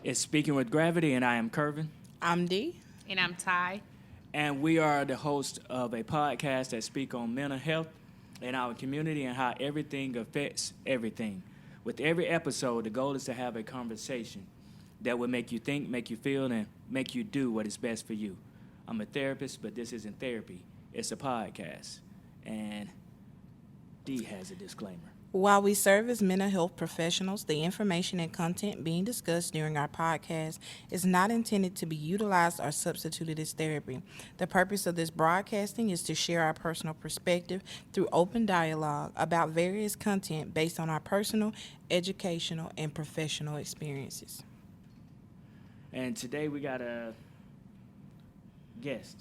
It's Speaking with Gravity, and I am Kervin. I'm Dee. And I'm Ty. And we are the host of a podcast that speak on mental health in our community and how everything affects everything. With every episode, the goal is to have a conversation that will make you think, make you feel, and make you do what is best for you. I'm a therapist, but this isn't therapy. It's a podcast. And Dee has a disclaimer. While we serve as mental health professionals, the information and content being discussed during our podcast is not intended to be utilized or substituted as therapy. The purpose of this broadcasting is to share our personal perspective through open dialogue about various content based on our personal, educational, and professional experiences. And today we got a guest.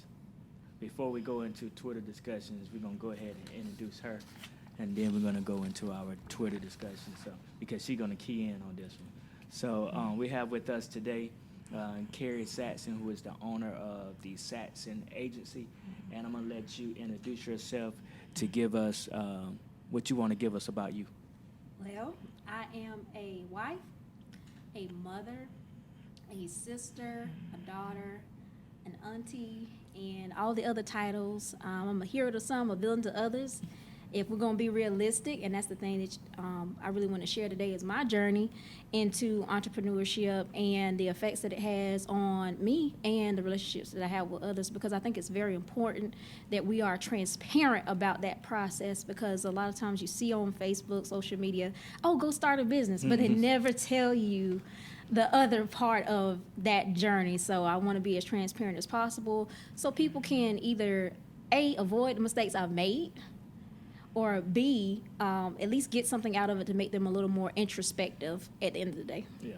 Before we go into Twitter discussions, we're going to go ahead and introduce her. And then we're going to go into our Twitter discussion, because she's going to key in on this one. So we have with us today Carrie Satson, who is the owner of the Satson Agency. And I'm going to let you introduce yourself to give us what you want to give us about you. Well, I am a wife, a mother, a sister, a daughter, an auntie, and all the other titles. I'm a hero to some, a villain to others. If we're going to be realistic, and that's the thing that I really want to share today, is my journey into entrepreneurship and the effects that it has on me and the relationships that I have with others, because I think it's very important that we are transparent about that process, because a lot of times you see on Facebook, social media, oh, go start a business, but they never tell you the other part of that journey. So I want to be as transparent as possible so people can either, A, avoid the mistakes I've made, or B, at least get something out of it to make them a little more introspective at the end of the day. Yeah.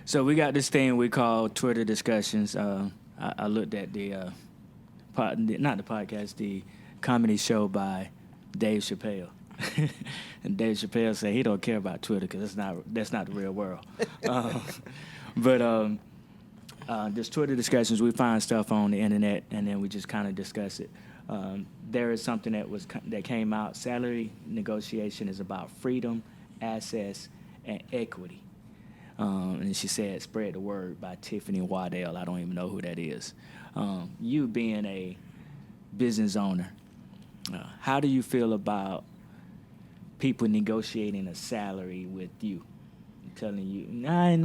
So we got this thing we call Twitter discussions. I looked at the comedy show by Dave Chappelle. And Dave Chappelle said he don't care about Twitter because that's not the real world. But there's Twitter discussions. We find stuff on the internet, and then we just kind of discuss it. There is something that came out. Salary negotiation is about freedom, access, and equity. And she said, "Spread the word" by Tiffany Waddell. I don't even know who that is. You being a business owner, how do you feel about people negotiating a salary with you? Telling you, I'm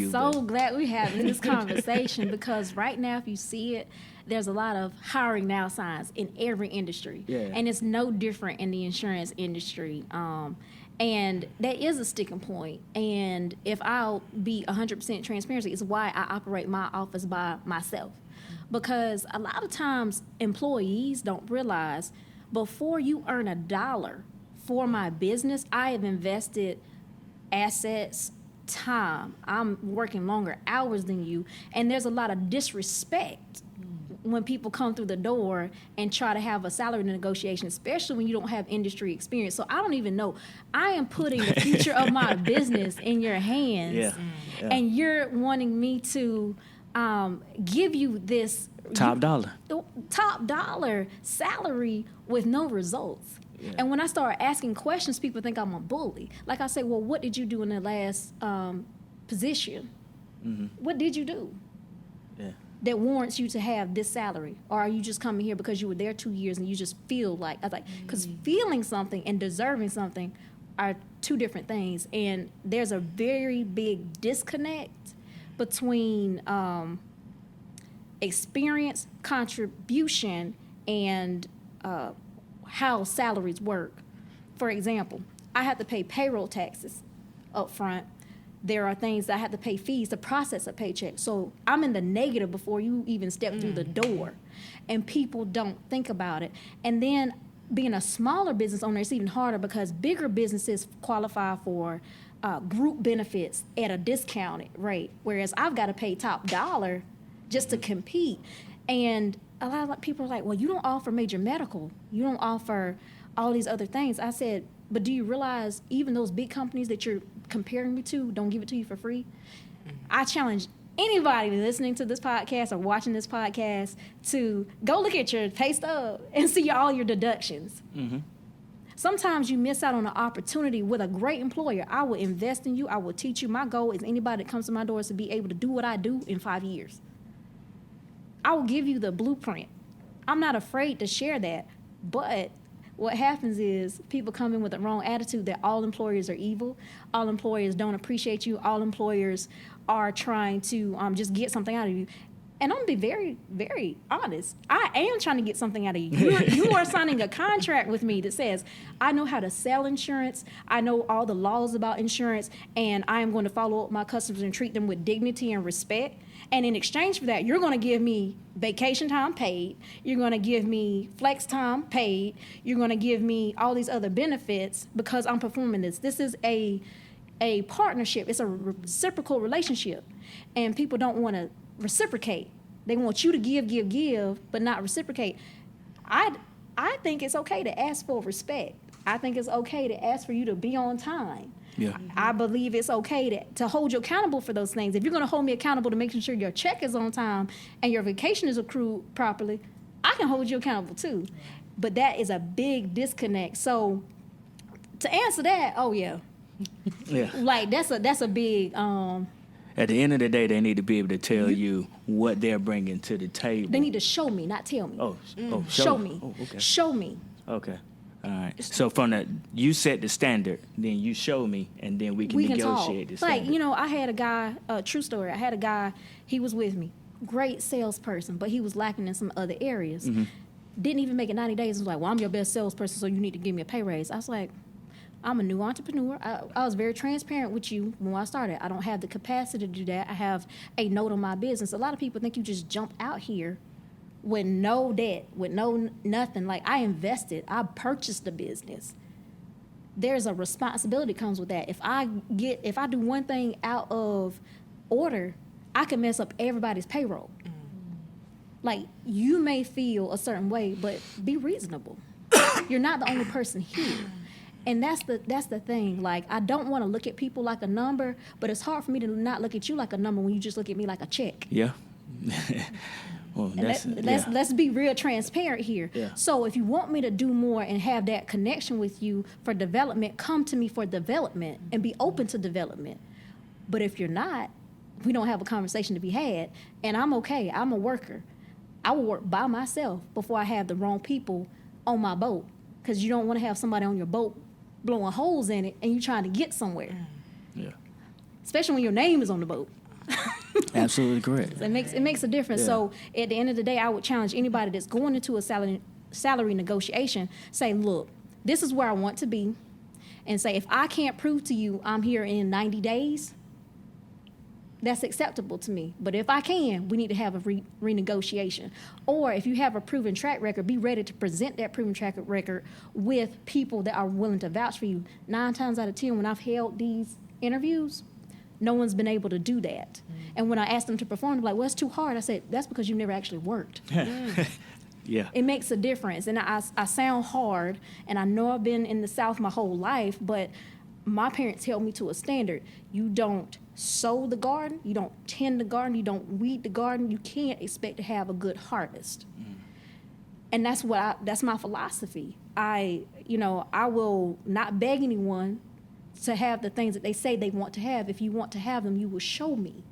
so glad we're having this conversation, because right now, if you see it, there's a lot of hiring now signs in every industry. Yeah. And it's no different in the insurance industry. And that is a sticking point. And if I'll be 100% transparency, it's why I operate my office by myself. Because a lot of times employees don't realize, before you earn a dollar for my business, I have invested assets, time. I'm working longer hours than you, and there's a lot of disrespect when people come through the door and try to have a salary negotiation, especially when you don't have industry experience. So I don't even know. I am putting the future of my business in your hands, and you're wanting me to give you this top dollar salary with no results. Yeah. And when I start asking questions, people think I'm a bully. Like I say, well, what did you do in the last position? Mm-hmm. What did you do that warrants you to have this salary? Or are you just coming here because you were there 2 years and you just feel like, I was like, because feeling something and deserving something are two different things. And there's a very big disconnect between experience, contribution, and how salaries work. For example, I have to pay payroll taxes up front. There are things that I have to pay fees to process a paycheck. So I'm in the negative before you even step through the door. And people don't think about it. And then being a smaller business owner, it's even harder, because bigger businesses qualify for group benefits at a discounted rate, whereas I've got to pay top dollar just to compete. And a lot of people are like, well, you don't offer major medical. You don't offer all these other things. I said, but do you realize even those big companies that you're comparing me to don't give it to you for free? I challenge anybody listening to this podcast or watching this podcast to go look at your pay stub and see all your deductions. Sometimes you miss out on an opportunity with a great employer. I will invest in you. I will teach you. My goal is anybody that comes to my door is to be able to do what I do in 5 years. I will give you the blueprint. I'm not afraid to share that. But what happens is people come in with the wrong attitude that all employers are evil. All employers don't appreciate you. All employers are trying to just get something out of you. And I'm going to be very, very honest. I am trying to get something out of you. You are signing a contract with me that says, I know how to sell insurance. I know all the laws about insurance, and I am going to follow up my customers and treat them with dignity and respect. And in exchange for that, you're going to give me vacation time paid. You're going to give me flex time paid. You're going to give me all these other benefits because I'm performing this. This is a partnership. It's a reciprocal relationship. And people don't want to reciprocate. They want you to give, but not reciprocate. I think it's okay to ask for respect. I think it's okay to ask for you to be on time. Yeah. I believe it's okay to hold you accountable for those things. If you're going to hold me accountable to making sure your check is on time and your vacation is accrued properly, I can hold you accountable too. But that is a big disconnect. So to answer that, oh yeah. Yeah. Like that's a big At the end of the day, they need to be able to tell you what they're bringing to the table. they need to show me, not tell me. Show me. Oh, okay. Show me. Okay. All right. So from the, you set the standard, then you show me, and then we can negotiate the standard. Like, I had a guy, true story, I had a guy, he was with me, great salesperson, but he was lacking in some other areas. Mm-hmm. Didn't even make it 90 days. He was like, well, I'm your best salesperson, so you need to give me a pay raise. I was like, I'm a new entrepreneur. I was very transparent with you when I started. I don't have the capacity to do that. I have a note on my business. A lot of people think you just jump out here with no debt, with no nothing. Like, I invested. I purchased the business. There's a responsibility that comes with that. If I do one thing out of order, I can mess up everybody's payroll. Like, you may feel a certain way, but be reasonable. You're not the only person here. And that's the thing. Like, I don't want to look at people like a number, but it's hard for me to not look at you like a number when you just look at me like a check. Yeah. Well, let's be real transparent here. Yeah. So if you want me to do more and have that connection with you for development, come to me for development and be open to development. But if you're not, we don't have a conversation to be had. And I'm okay. I'm a worker. I will work by myself before I have the wrong people on my boat, because you don't want to have somebody on your boat blowing holes in it and you trying to get somewhere. Yeah. Especially when your name is on the boat. Absolutely correct. It makes a difference. Yeah. So at the end of the day, I would challenge anybody that's going into a salary negotiation, say, look, this is where I want to be. And say, if I can't prove to you I'm here in 90 days, that's acceptable to me. But if I can, we need to have a renegotiation. Or if you have a proven track record, be ready to present that proven track record with people that are willing to vouch for you. 9 times out of 10, when I've held these interviews, no one's been able to do that. Mm. And when I asked them to perform, they're like, well, it's too hard. I said, that's because you've never actually worked. Yeah. It makes a difference. And I sound hard, and I know I've been in the South my whole life, but my parents held me to a standard. You don't sow the garden, you don't tend the garden, you don't weed the garden, you can't expect to have a good harvest. And that's my philosophy. I will not beg anyone to have the things that they say they want to have. If you want to have them, you will show me.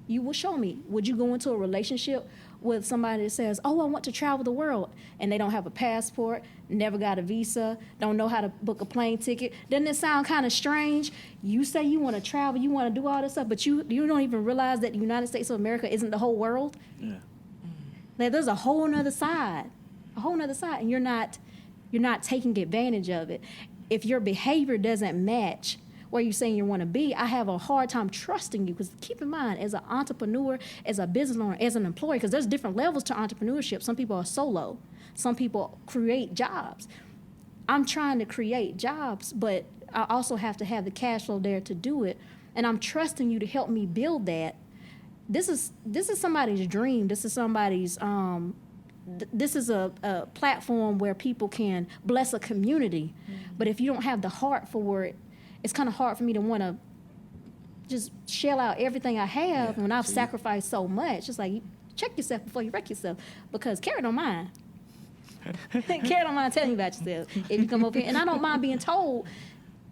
You will show me. Would you go into a relationship with somebody that says, oh, I want to travel the world, and they don't have a passport, never got a visa, don't know how to book a plane ticket? Doesn't it sound kind of strange? You say you want to travel, you want to do all this stuff, but you don't even realize that the United States of America isn't the whole world? Yeah. Like, there's a whole nother side, and you're not taking advantage of it. If your behavior doesn't match where you're saying you want to be, I have a hard time trusting you. Because keep in mind, as an entrepreneur, as a business owner, as an employee, because there's different levels to entrepreneurship. Some people are solo. Some people create jobs. I'm trying to create jobs, but I also have to have the cash flow there to do it. And I'm trusting you to help me build that. This is somebody's dream. This is somebody's this is a platform where people can bless a community. But if you don't have the heart for it, it's kind of hard for me to want to just shell out everything I have when I've sacrificed so much. It's like, check yourself before you wreck yourself, because Kara don't mind. Kara don't mind telling you about yourself if you come over here. And I don't mind being told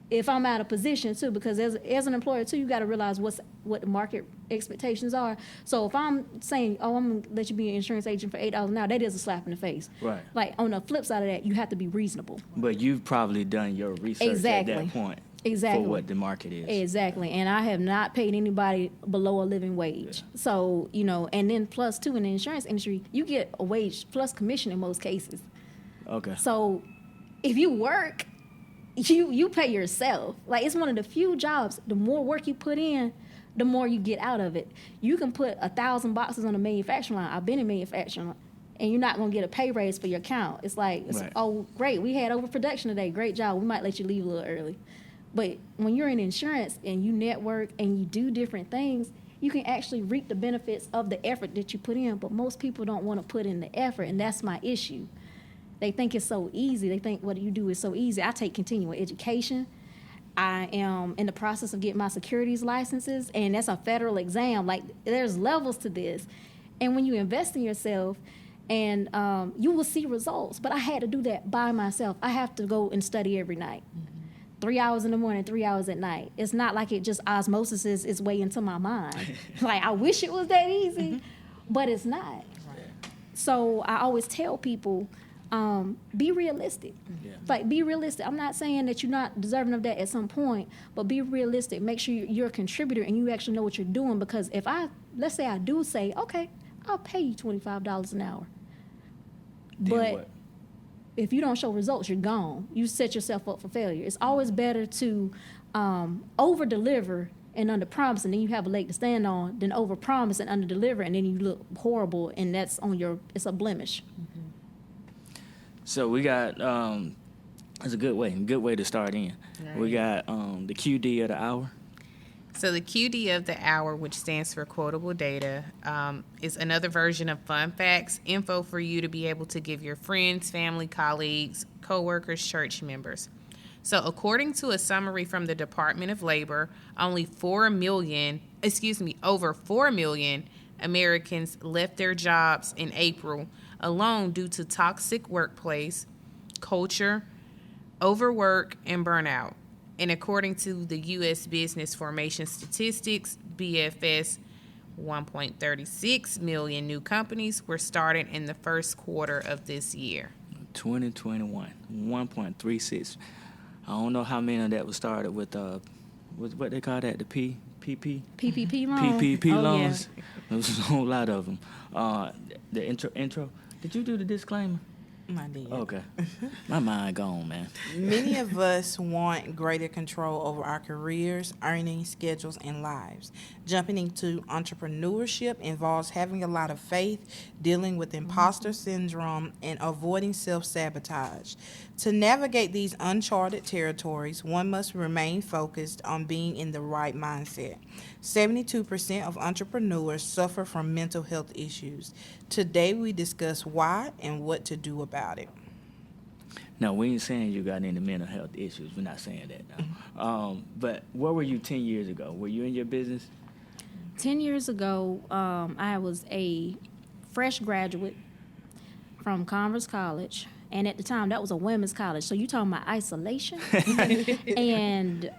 if I'm out of position too, because as an employer too, you got to realize what the market expectations are. So if I'm saying, oh, I'm gonna let you be an insurance agent for $8 an hour, that is a slap in the face. Right. Like on the flip side of that, you have to be reasonable. But you've probably done your research Exactly. at that point. Exactly. For what the market is. Exactly. And I have not paid anybody below a living wage. Yeah. So, and then plus too, in the insurance industry, you get a wage plus commission in most cases. Okay. So if you work, you pay yourself. Like, it's one of the few jobs, the more work you put in, the more you get out of it. You can put 1,000 boxes on a manufacturing line. I've been in manufacturing, and you're not going to get a pay raise for your count. It's like, right. Oh, great, we had overproduction today. Great job. We might let you leave a little early. But when you're in insurance and you network and you do different things, you can actually reap the benefits of the effort that you put in. But most people don't want to put in the effort, and that's my issue. They think it's so easy. They think what you do is so easy. I take continuing education. I am in the process of getting my securities licenses, and that's a federal exam. Like, there's levels to this. And when you invest in yourself, and you will see results. But I had to do that by myself. I have to go and study every night. 3 hours in the morning, 3 hours at night. It's not like it just osmosis is its way into my mind. Like, I wish it was that easy, but it's not. Right. So I always tell people, be realistic. Yeah. Like, be realistic. I'm not saying that you're not deserving of that at some point, but be realistic. Make sure you're a contributor and you actually know what you're doing. Because if let's say I do say, okay, I'll pay you $25 an hour. Then but what? If you don't show results, you're gone. You set yourself up for failure. It's always better to over-deliver and under-promise, and then you have a leg to stand on, than over-promise and under-deliver, and then you look horrible, and it's a blemish. Mm-hmm. So we got, it's a good way to start in. Right. We got the QD of the hour. So the QD of the hour, which stands for quotable data, is another version of fun facts, info for you to be able to give your friends, family, colleagues, coworkers, church members. So according to a summary from the Department of Labor, over 4 million Americans left their jobs in April alone due to toxic workplace culture, overwork, and burnout. And according to the U.S. Business Formation Statistics, BFS, 1.36 million new companies were started in the first quarter of this year. 2021, 1.36. I don't know how many of that was started with what they call that, the PPP loans. PPP loans. Yeah. There was a whole lot of them. The intro. Did you do the disclaimer? I did. Okay. My mind gone, man. Many of us want greater control over our careers, earnings, schedules, and lives. Jumping into entrepreneurship involves having a lot of faith, dealing with imposter syndrome, and avoiding self-sabotage. To navigate these uncharted territories, one must remain focused on being in the right mindset. 72% of entrepreneurs suffer from mental health issues. Today, we discuss why and what to do about it. No, we ain't saying you got any mental health issues. We're not saying that now. But where were you 10 years ago? Were you in your business? 10 years ago, I was a fresh graduate from Converse College. And at the time, that was a women's college. So you talking about isolation and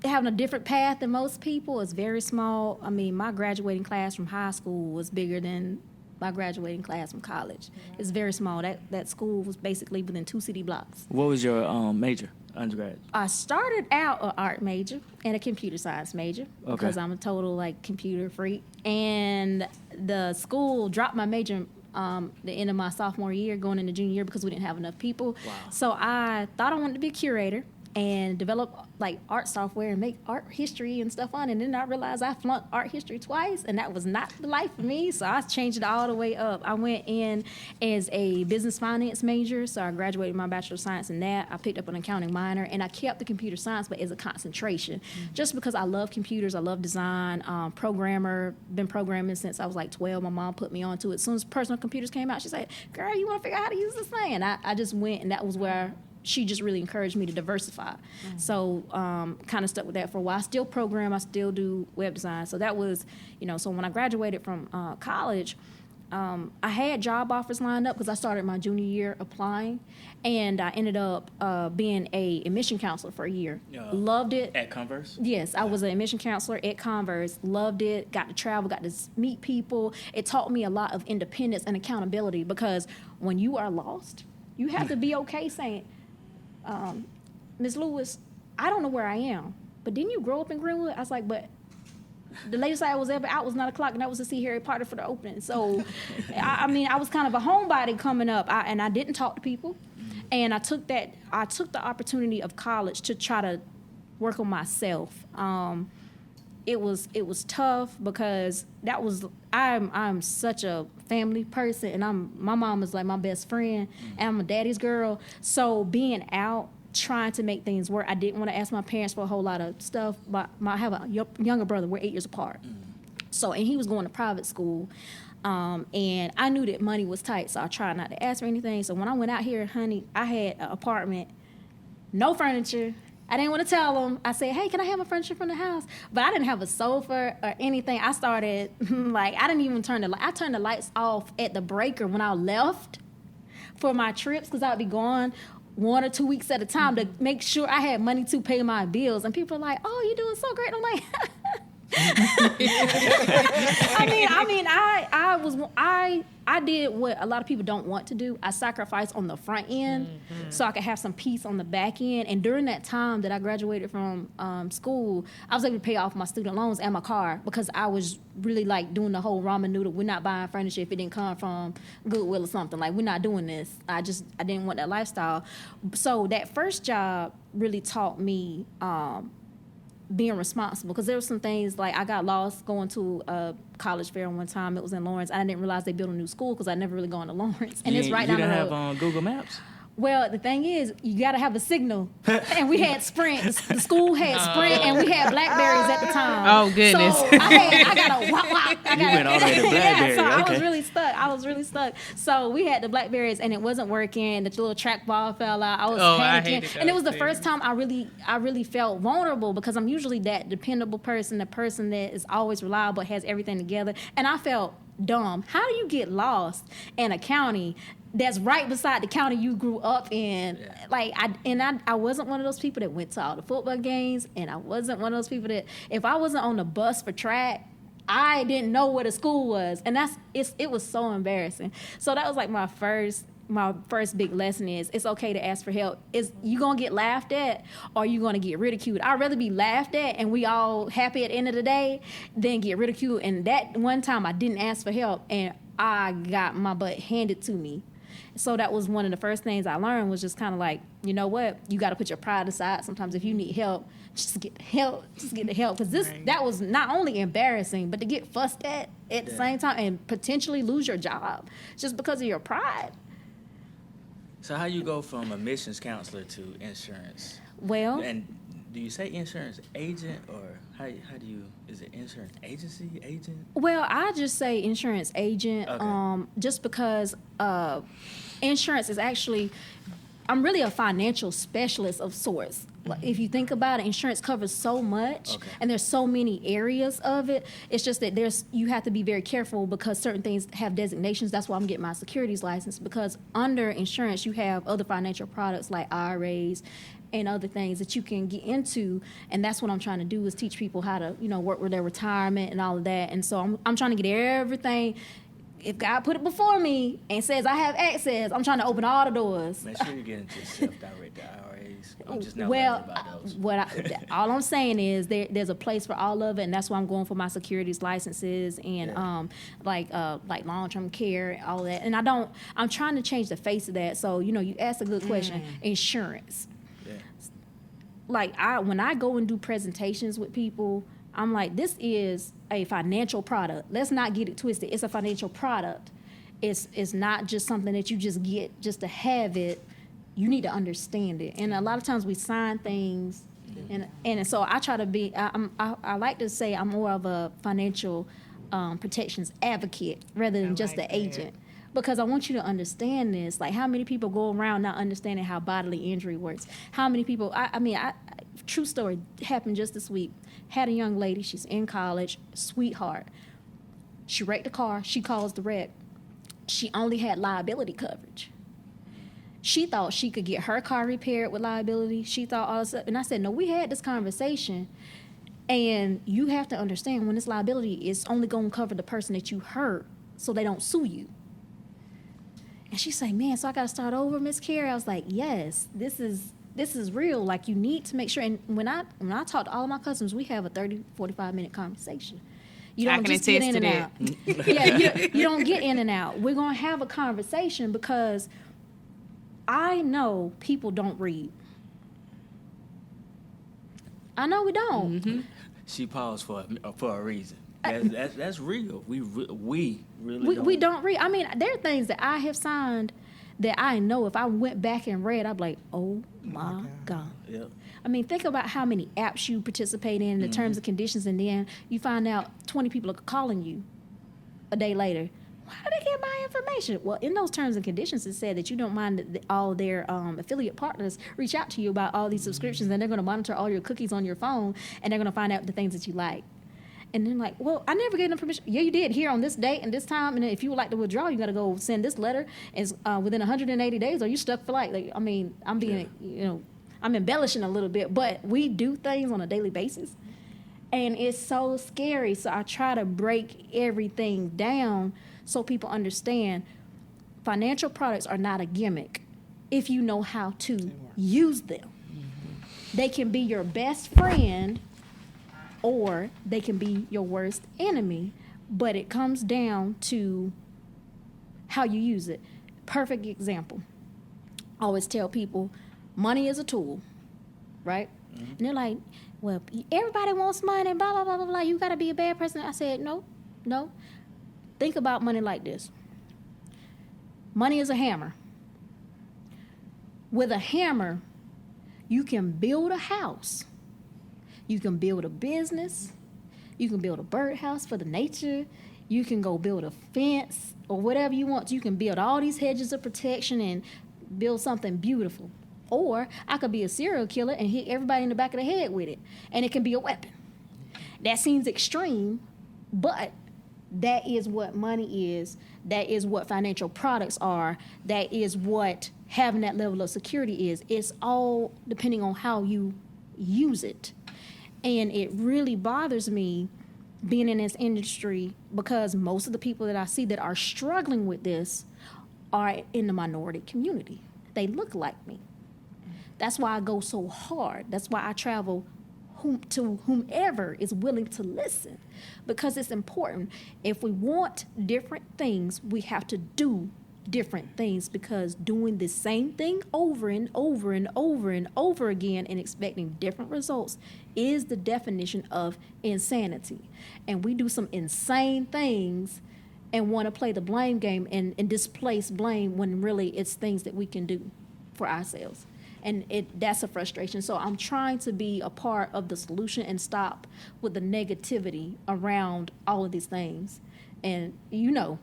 having a different path than most people. It's very small. I mean, my graduating class from high school was bigger than my graduating class from college. It's very small. That school was basically within 2 city blocks. What was your major, undergrad? I started out an art major and a computer science major because I'm a total computer freak. And the school dropped my major the end of my sophomore year, going into junior year, because we didn't have enough people. Wow. So I thought I wanted to be a curator and develop art software and make art history and stuff on it. And then I realized I flunked art history twice, and that was not the life for me. So I changed it all the way up. I went in as a business finance major, so I graduated my Bachelor of Science in that. I picked up an accounting minor, and I kept the computer science, but as a concentration, just because I love computers, I love design, programmer, been programming since I was 12. My mom put me onto it. As soon as personal computers came out, she said, "Girl, you want to figure out how to use this thing?" And I just went, and that was where she just really encouraged me to diversify. Mm-hmm. So kind of stuck with that for a while. I still program. I still do web design. So that was, so when I graduated from college, I had job offers lined up because I started my junior year applying, and I ended up being a admission counselor for a year. Loved it. At Converse? Yes, I was an admission counselor at Converse. Loved it. Got to travel. Got to meet people. It taught me a lot of independence and accountability because when you are lost, you have to be okay saying, Ms. Lewis, I don't know where I am. But didn't you grow up in Greenwood? I was like, but the latest I was ever out was 9 o'clock, and that was to see Harry Potter for the opening. So, I mean, I was kind of a homebody coming up, and I didn't talk to people. And I took the opportunity of college to try to work on myself. It was tough because I'm such a family person, and my mom is like my best friend, and I'm a daddy's girl. So being out, trying to make things work, I didn't want to ask my parents for a whole lot of stuff. But I have a younger brother. We're 8 years apart. So, and he was going to private school. And I knew that money was tight, so I tried not to ask for anything. So when I went out here, honey, I had an apartment, no furniture. I didn't want to tell them. I said, hey, can I have my furniture from the house? But I didn't have a sofa or anything. I started, I didn't even turn the light. I turned the lights off at the breaker when I left for my trips because I would be gone 1 or 2 weeks at a time to make sure I had money to pay my bills. And people are like, oh, you're doing so great. And I'm like, I did what a lot of people don't want to do. I sacrificed on the front end so I could have some peace on the back end. And during that time that I graduated from school, I was able to pay off my student loans and my car because I was really like doing the whole ramen noodle. We're not buying furniture if it didn't come from Goodwill or something. Like, we're not doing this. I didn't want that lifestyle. So that first job really taught me being responsible, because there were some things like I got lost going to a college fair one time. It was in Lawrence. I didn't realize they built a new school because I'd never really gone to Lawrence, and it's right down the road. You didn't have Google Maps? Well, the thing is, you got to have a signal, and we had Sprint. The school had Sprint, and we had Blackberries at the time. Oh, goodness. So I got a wop. You went all the way to Blackberry. Yeah, so okay. I was really stuck. So we had the Blackberries, and it wasn't working. The little trackball fell out. I was panicking, and it was the first time I really felt vulnerable because I'm usually that dependable person, the person that is always reliable, has everything together, and I felt dumb. How do you get lost in a county that's right beside the county you grew up in? Yeah. Like, I wasn't one of those people that went to all the football games, and I wasn't one of those people that, if I wasn't on the bus for track, I didn't know where the school was, and it was so embarrassing. So that was like my first big lesson is it's okay to ask for help. Is you gonna get laughed at or you gonna get ridiculed? I'd rather be laughed at and we all happy at the end of the day than get ridiculed. And that one time I didn't ask for help and I got my butt handed to me. So that was one of the first things I learned, was just kind of like, you know what? You got to put your pride aside. Sometimes if you need help, just get the help. Because that was not only embarrassing, but to get fussed at the same time and potentially lose your job just because of your pride. So how you go from admissions counselor to insurance? Well, and do you say insurance agent, or how do you, is it insurance agency, agent? Well, I just say insurance agent, Okay. Just because insurance is actually, I'm really a financial specialist of sorts. Like, if you think about it, insurance covers so much, and there's so many areas of it. It's just that you have to be very careful because certain things have designations. That's why I'm getting my securities license, because under insurance you have other financial products like IRAs and other things that you can get into, and that's what I'm trying to do, is teach people how to, work with their retirement and all of that. And so I'm trying to get everything. If God put it before me and says I have access, I'm trying to open all the doors. Make sure you get into self-directed IRAs. I'm just not Well, about those. All I'm saying is there's a place for all of it, and that's why I'm going for my securities licenses and like long-term care, all that. And I'm trying to change the face of that. So you asked a good question. Insurance. Yeah. Like when I go and do presentations with people, I'm like, this is a financial product. Let's not get it twisted. It's a financial product. It's not just something that you just get just to have it. You need to understand it. And a lot of times we sign things, and so I try to be. I like to say I'm more of a financial protections advocate rather than just the agent. Because I want you to understand this. Like, how many people go around not understanding how bodily injury works? How many people, true story, happened just this week. Had a young lady, she's in college, sweetheart. She wrecked the car, she caused the wreck. she only had liability coverage. She thought she could get her car repaired with liability. She thought all this stuff. And I said, no, we had this conversation. And you have to understand, when it's liability, it's only going to cover the person that you hurt so they don't sue you. And she's like, man, so I got to start over, Miss Carrie? I was like, yes, this is real. Like, you need to make sure. And when I talk to all of my customers, we have a 30, 45-minute conversation. You don't just get in and out. Yeah, you don't get in and out. We're going to have a conversation because I know people don't read. I know we don't. Mm-hmm. She paused for a reason. That's real. We really don't read. I mean, there are things that I have signed that I know if I went back and read, I'd be like, oh my God. Yep. I mean, think about how many apps you participate in, the terms and conditions, and then you find out 20 people are calling you a day later. How did they get my information? Well, in those terms and conditions, it said that you don't mind that all their affiliate partners reach out to you about all these subscriptions, and they're going to monitor all your cookies on your phone, and they're going to find out the things that you like. And then like, well, I never gave them permission. Yeah, you did, here on this date and this time, and if you would like to withdraw, you got to go send this letter and within 180 days, or you stuck for life. Like, I mean, I'm being, I'm embellishing a little bit, but we do things on a daily basis, and it's so scary. So I try to break everything down so people understand financial products are not a gimmick if you know how to use them. Mm-hmm. They can be your best friend or they can be your worst enemy, but it comes down to how you use it. Perfect example. I always tell people, money is a tool, right? Mm-hmm. And they're like, well, everybody wants money, blah, blah, blah, blah, blah. You got to be a bad person. I said, no. Think about money like this. Money is a hammer. With a hammer, you can build a house. You can build a business. You can build a birdhouse for the nature. You can go build a fence or whatever you want. You can build all these hedges of protection and build something beautiful. Or I could be a serial killer and hit everybody in the back of the head with it. And it can be a weapon. That seems extreme, but that is what money is. That is what financial products are. That is what having that level of security is. It's all depending on how you use it. And it really bothers me being in this industry because most of the people that I see that are struggling with this are in the minority community. They look like me. That's why I go so hard. That's why I travel to whomever is willing to listen, because it's important. If we want different things, we have to do different things, because doing the same thing over and over and over and over again and expecting different results is the definition of insanity. And we do some insane things and want to play the blame game and displace blame when really it's things that we can do for ourselves. And that's a frustration. So I'm trying to be a part of the solution and stop with the negativity around all of these things. And we're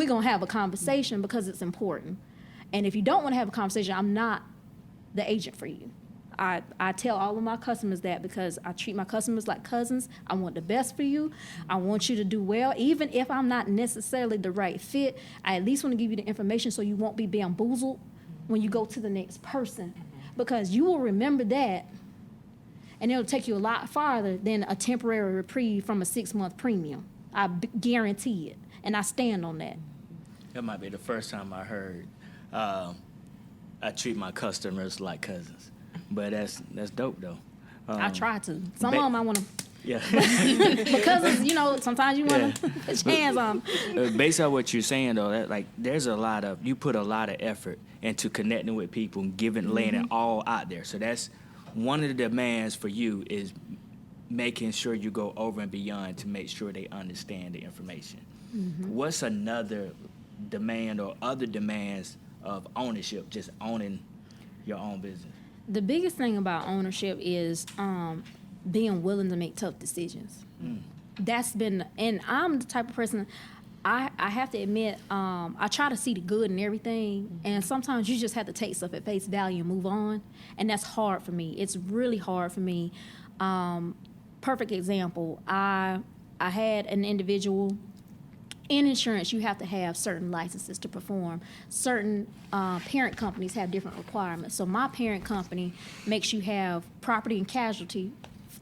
going to have a conversation because it's important. And if you don't want to have a conversation, I'm not the agent for you. I tell all of my customers that because I treat my customers like cousins. I want the best for you. I want you to do well. Even if I'm not necessarily the right fit, I at least want to give you the information so you won't be bamboozled when you go to the next person, because you will remember that and it'll take you a lot farther than a temporary reprieve from a 6-month premium. I guarantee it, and I stand on that. That might be the first time I heard I treat my customers like cousins, but that's dope though. I try to. Some of them I want to. Yeah. Because, sometimes you want to put your hands on them. Based on what you're saying, though, there's you put a lot of effort into connecting with people and laying it all out there. So that's one of the demands for you is making sure you go over and beyond to make sure they understand the information. Mm-hmm. What's another demand or other demands of ownership, just owning your own business? The biggest thing about ownership is being willing to make tough decisions. That's been, and I'm the type of person, I have to admit, I try to see the good in everything, and sometimes you just have to take stuff at face value and move on, and that's hard for me. It's really hard for me. Perfect example, I had an individual, in insurance, you have to have certain licenses to perform. Certain parent companies have different requirements. So my parent company makes you have property and casualty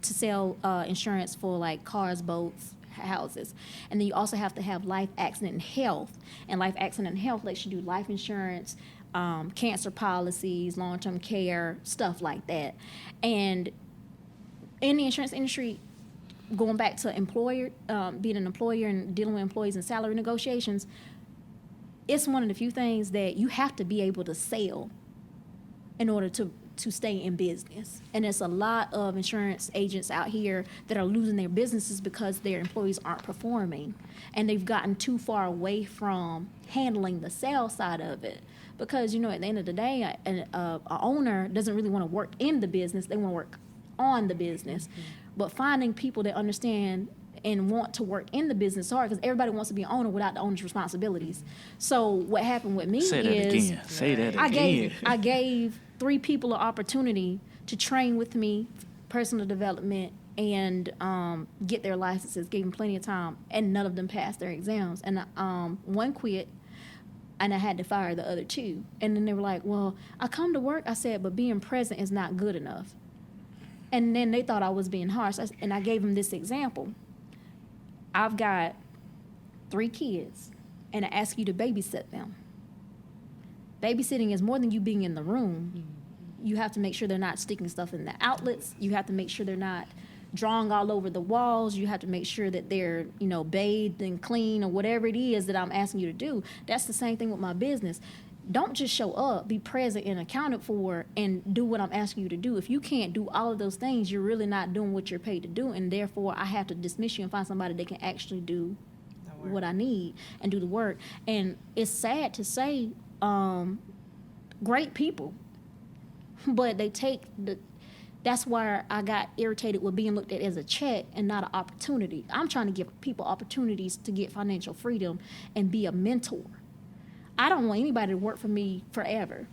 to sell insurance for like cars, boats, houses. And then you also have to have life, accident, and health. And life, accident, and health lets you do life insurance, cancer policies, long-term care, stuff like that. And in the insurance industry, going back to employer, being an employer and dealing with employees and salary negotiations, it's one of the few things that you have to be able to sell in order to stay in business. And there's a lot of insurance agents out here that are losing their businesses because their employees aren't performing. And they've gotten too far away from handling the sales side of it. Because, you know, at the end of the day, an owner doesn't really want to work in the business. They want to work on the business. Mm-hmm. But finding people that understand and want to work in the business is hard because everybody wants to be an owner without the owner's responsibilities. So what happened with me Say that is again. Say that again. I gave 3 people an opportunity to train with me, personal development, and get their licenses. Gave them plenty of time, and none of them passed their exams. And one quit, and I had to fire the other 2. And then they were like, "Well, I come to work," I said, "but being present is not good enough." And then they thought I was being harsh, and I gave them this example. I've got 3 kids, and I ask you to babysit them. Babysitting is more than you being in the room. You have to make sure they're not sticking stuff in the outlets. You have to make sure they're not drawing all over the walls. You have to make sure that they're, you know, bathed and clean or whatever it is that I'm asking you to do. That's the same thing with my business. Don't just show up, be present and accounted for, and do what I'm asking you to do. If you can't do all of those things, you're really not doing what you're paid to do, and therefore I have to dismiss you and find somebody that can actually do what I need and do the work. And it's sad to say, great people, but they take that's why I got irritated with being looked at as a check and not an opportunity. I'm trying to give people opportunities to get financial freedom and be a mentor. I don't want anybody to work for me forever.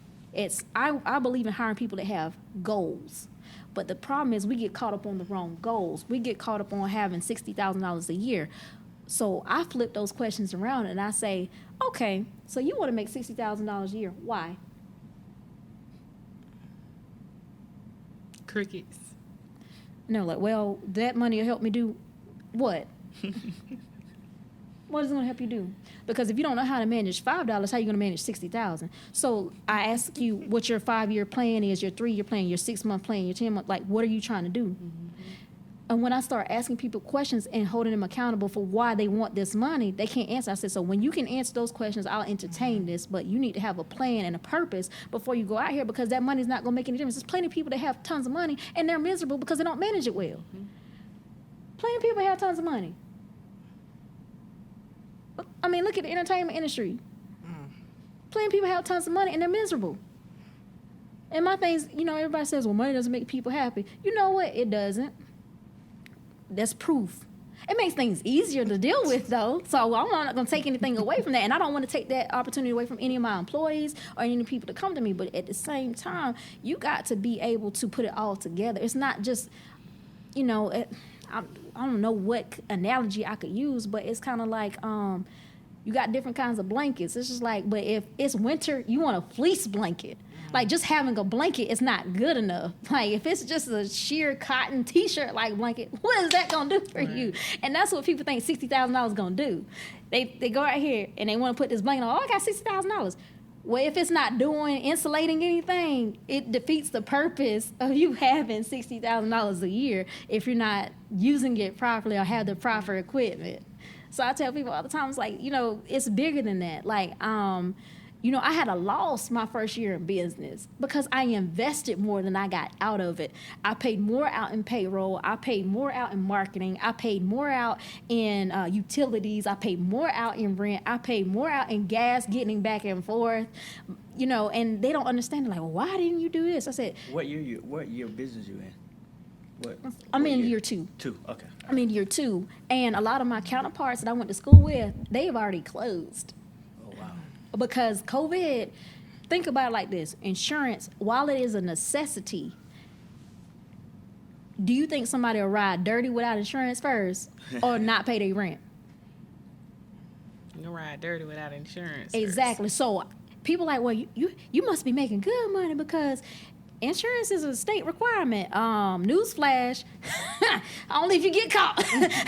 I believe in hiring people that have goals. But the problem is we get caught up on the wrong goals. We get caught up on having $60,000 a year. So I flip those questions around and I say, okay, so you want to make $60,000 a year. Why? Crickets. And they're like, well, that money will help me do what? What is it going to help you do? Because if you don't know how to manage $5, how are you going to manage $60,000? So I ask you what your 5-year plan is, your 3-year plan, your 6-month plan, your 10-month, like what are you trying to do? Mm-hmm. And when I start asking people questions and holding them accountable for why they want this money, they can't answer. I said, so when you can answer those questions, I'll entertain this, but you need to have a plan and a purpose before you go out here because that money's not going to make any difference. There's plenty of people that have tons of money and they're miserable because they don't manage it well. Mm-hmm. Plenty of people have tons of money. I mean, look at the entertainment industry. Plenty of people have tons of money and they're miserable. And my thing's, you know, everybody says, well, money doesn't make people happy. You know what? It doesn't. That's proof. It makes things easier to deal with, though. So I'm not going to take anything away from that. And I don't want to take that opportunity away from any of my employees or any people to come to me. But at the same time, you got to be able to put it all together. It's not just, you know, I don't know what analogy I could use, but it's kind of like you got different kinds of blankets. It's just like, but if it's winter, you want a fleece blanket. Like just having a blanket is not good enough. Like if it's just a sheer cotton T-shirt like blanket, what is that gonna do for you? And that's what people think $60,000 gonna do. They go out here and they want to put this blanket on. Oh, I got $60,000. Well, if it's not doing insulating anything, it defeats the purpose of you having $60,000 a year if you're not using it properly or have the proper equipment. So I tell people all the time, it's like, you know, it's bigger than that. Like, you know, I had a loss my first year in business because I invested more than I got out of it. I paid more out in payroll. I paid more out in marketing. I paid more out in utilities. I paid more out in rent. I paid more out in gas getting back and forth. You know, and they don't understand. They're like, well, why didn't you do this? I said, What year business you in? I'm in year 2. 2, okay. I'm in year 2. And a lot of my counterparts that I went to school with, they've already closed. Because COVID, think about it like this. Insurance, while it is a necessity, do you think somebody will ride dirty without insurance first or not pay their rent? You can ride dirty without insurance. Exactly. So people like, well, you must be making good money because insurance is a state requirement. Newsflash, only if you get caught.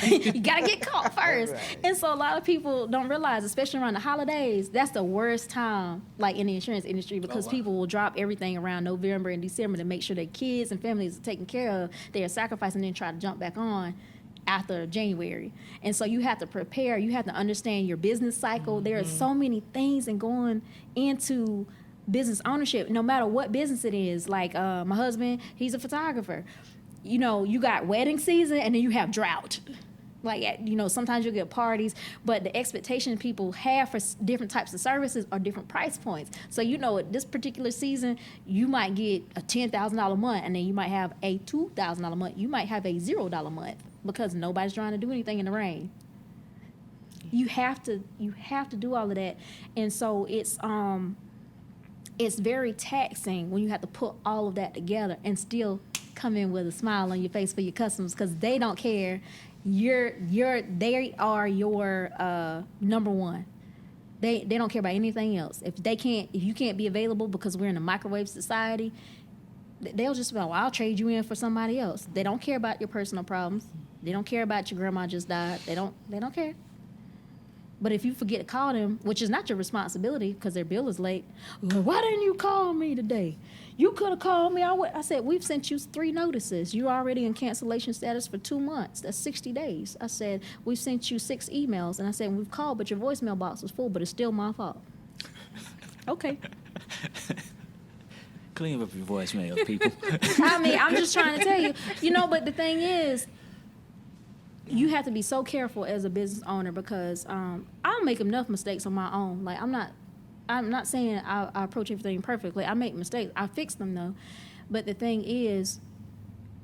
You gotta get caught first. Right. And so a lot of people don't realize, especially around the holidays, that's the worst time, like in the insurance industry, because people will drop everything around November and December to make sure their kids and families are taken care of. They are sacrificing and then try to jump back on after January. And so you have to prepare. You have to understand your business cycle. Mm-hmm. There are so many things and going into business ownership, no matter what business it is. Like my husband, he's a photographer. You know, you got wedding season and then you have drought. Like, you know, sometimes you'll get parties, but the expectation people have for different types of services are different price points. So, you know, at this particular season, you might get a $10,000 month, and then you might have a $2,000 month. You might have a $0 month because nobody's trying to do anything in the rain. You have to do all of that. And so it's very taxing when you have to put all of that together and still come in with a smile on your face for your customers, because they don't care. They are your number one. They don't care about anything else. If you can't be available because we're in a microwave society, they'll just be like, well, I'll trade you in for somebody else. They don't care about your personal problems. They don't care about your grandma just died. They don't care. But if you forget to call them, which is not your responsibility because their bill is late, why didn't you call me today? You could have called me. I said, we've sent you 3 notices. You're already in cancellation status for 2 months. That's 60 days. I said, we've sent you 6 emails. And I said, we've called, but your voicemail box was full, but it's still my fault. Okay. Clean up your voicemails, people. I mean, I'm just trying to tell you, you know, but the thing is, you have to be so careful as a business owner because I'll make enough mistakes on my own. Like, I'm not saying I approach everything perfectly. I make mistakes. I fix them, though. But the thing is,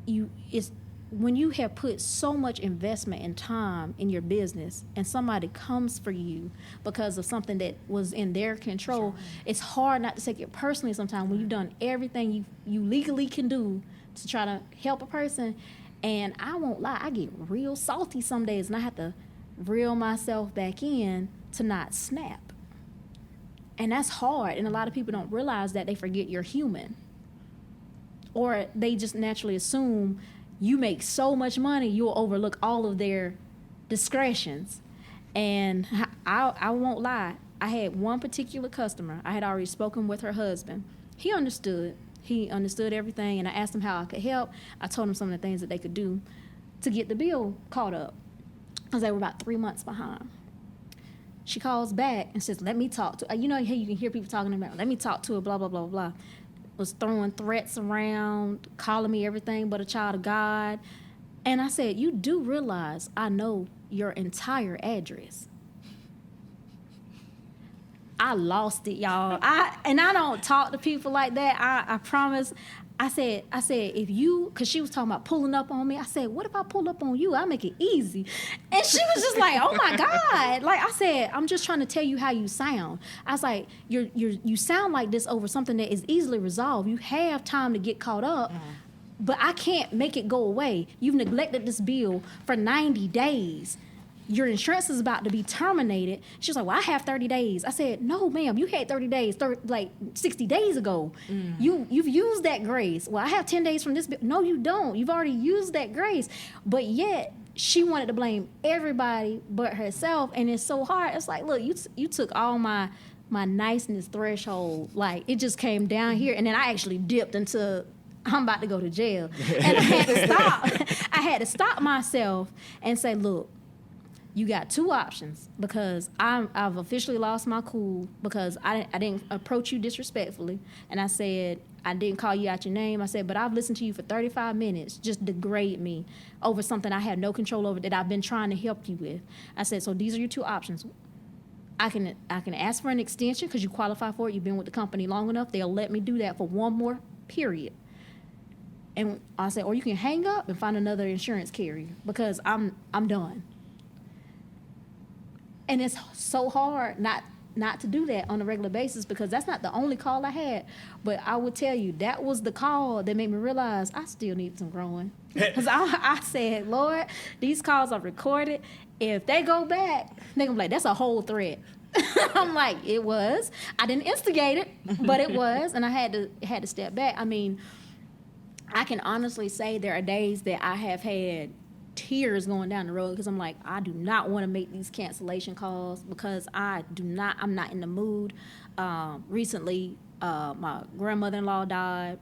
when you have put so much investment and time in your business and somebody comes for you because of something that was in their control, sure, it's hard not to take it personally sometimes when you've done everything you legally can do to try to help a person. And I won't lie, I get real salty some days, and I have to reel myself back in to not snap. And that's hard, and a lot of people don't realize that. They forget you're human. Or they just naturally assume you make so much money, you'll overlook all of their discretions. And I won't lie, I had one particular customer. I had already spoken with her husband. He understood everything, and I asked him how I could help. I told him some of the things that they could do to get the bill caught up, because they were about 3 months behind. She calls back and says, let me talk to her. You know how you can hear people talking about, let me talk to her, blah, blah, blah, blah. Was throwing threats around, calling me everything but a child of God. And I said, you do realize I know your entire address. I lost it, y'all. I don't talk to people like that. I promise. I said, if you, because she was talking about pulling up on me. I said, what if I pull up on you? I'll make it easy. And she was just like, oh my God. Like I said, I'm just trying to tell you how you sound. I was like, you sound like this over something that is easily resolved. You have time to get caught up, but I can't make it go away. You've neglected this bill for 90 days. Your insurance is about to be terminated. She was like, well, I have 30 days. I said, no, ma'am, you had 30 days, like 60 days ago. You've used that grace. Well, I have 10 days from this. No, you don't. You've already used that grace. But yet, she wanted to blame everybody but herself, and it's so hard. It's like, look, you took all my niceness threshold. Like, it just came down here, and then I actually dipped into, I'm about to go to jail. And I had to stop. I had to stop myself and say, look, you got 2 options, because I've officially lost my cool because I didn't approach you disrespectfully. And I said, I didn't call you out your name. I said, but I've listened to you for 35 minutes, just degrade me over something I had no control over that I've been trying to help you with. I said, so these are your 2 options. I can ask for an extension because you qualify for it. You've been with the company long enough. They'll let me do that for 1 more period. And I said, or you can hang up and find another insurance carrier because I'm done. And it's so hard not to do that on a regular basis, because that's not the only call I had. But I would tell you, that was the call that made me realize I still need some growing. Because I said, Lord, these calls are recorded, If they go back, they're gonna be like, that's a whole threat. I'm like, it was. I didn't instigate it, but it was, and I had to step back. I mean, I can honestly say there are days that I have had tears going down the road because I'm like, I do not want to make these cancellation calls because I'm not in the mood. Recently, my grandmother-in-law died.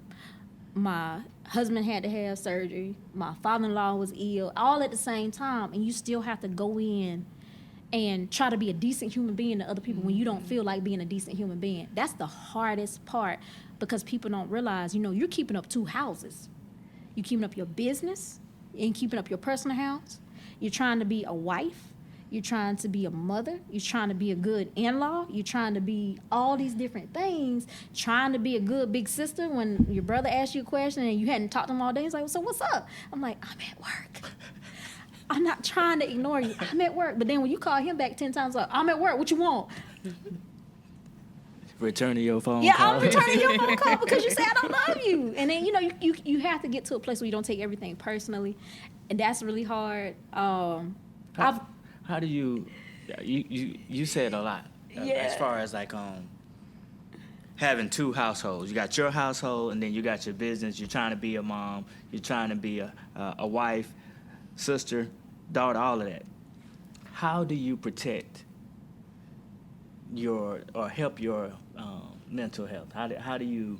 My husband had to have surgery. My father-in-law was ill, all at the same time, and you still have to go in and try to be a decent human being to other people when you don't feel like being a decent human being. That's the hardest part because people don't realize, you're keeping up 2 houses. You're keeping up your business and keeping up your personal house. You're trying to be a wife. You're trying to be a mother. You're trying to be a good in-law. You're trying to be all these different things. Trying to be a good big sister when your brother asks you a question and you hadn't talked to him all day. He's like, so what's up? I'm like, I'm at work. I'm not trying to ignore you. I'm at work. But then when you call him back 10 times, like, I'm at work. What you want? Returning your phone Yeah, call. I'm returning your phone call because you say I don't love you. And then, you have to get to a place where you don't take everything personally. And that's really hard. How do you said a lot as far as like having 2 households. You got your household and then you got your business. You're trying to be a mom. You're trying to be a wife, sister, daughter, all of that. How do you protect help your mental health? How do you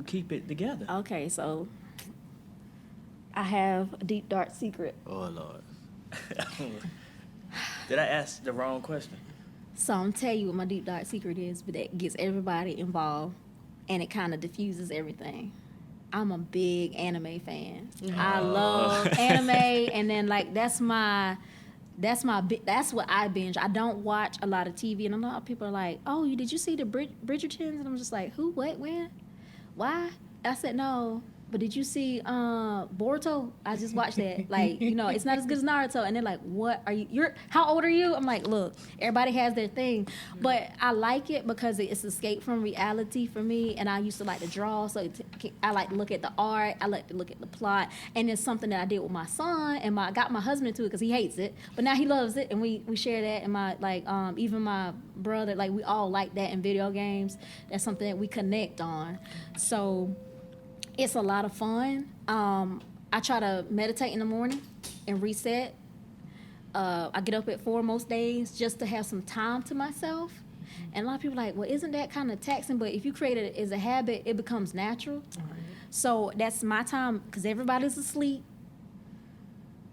keep it together? Okay, so I have a deep, dark secret. Oh Lord. Did I ask the wrong question? So I'm tell you what my deep, dark secret is, but that gets everybody involved, and it kind of diffuses everything. I'm a big anime fan. I love anime, and then like that's what I binge. I don't watch a lot of TV, and a lot of people are like, "Oh, did you see the Bridgertons?" And I'm just like, "Who? What? When? Why?" I said, "No." But did you see Boruto? I just watched that. Like, it's not as good as Naruto. And they're like, what are you? How old are you? I'm like, look, everybody has their thing. But I like it because it's escape from reality for me. And I used to like to draw. So I like to look at the art. I like to look at the plot. And it's something that I did with my son. And I got my husband into it because he hates it. But now he loves it. And we share that. And even my brother, like we all like that in video games. That's something that we connect on. So it's a lot of fun. I try to meditate in the morning and reset. I get up at 4 most days just to have some time to myself. And a lot of people are like, well, isn't that kind of taxing? But if you create it as a habit, it becomes natural. Right. So that's my time because everybody's asleep.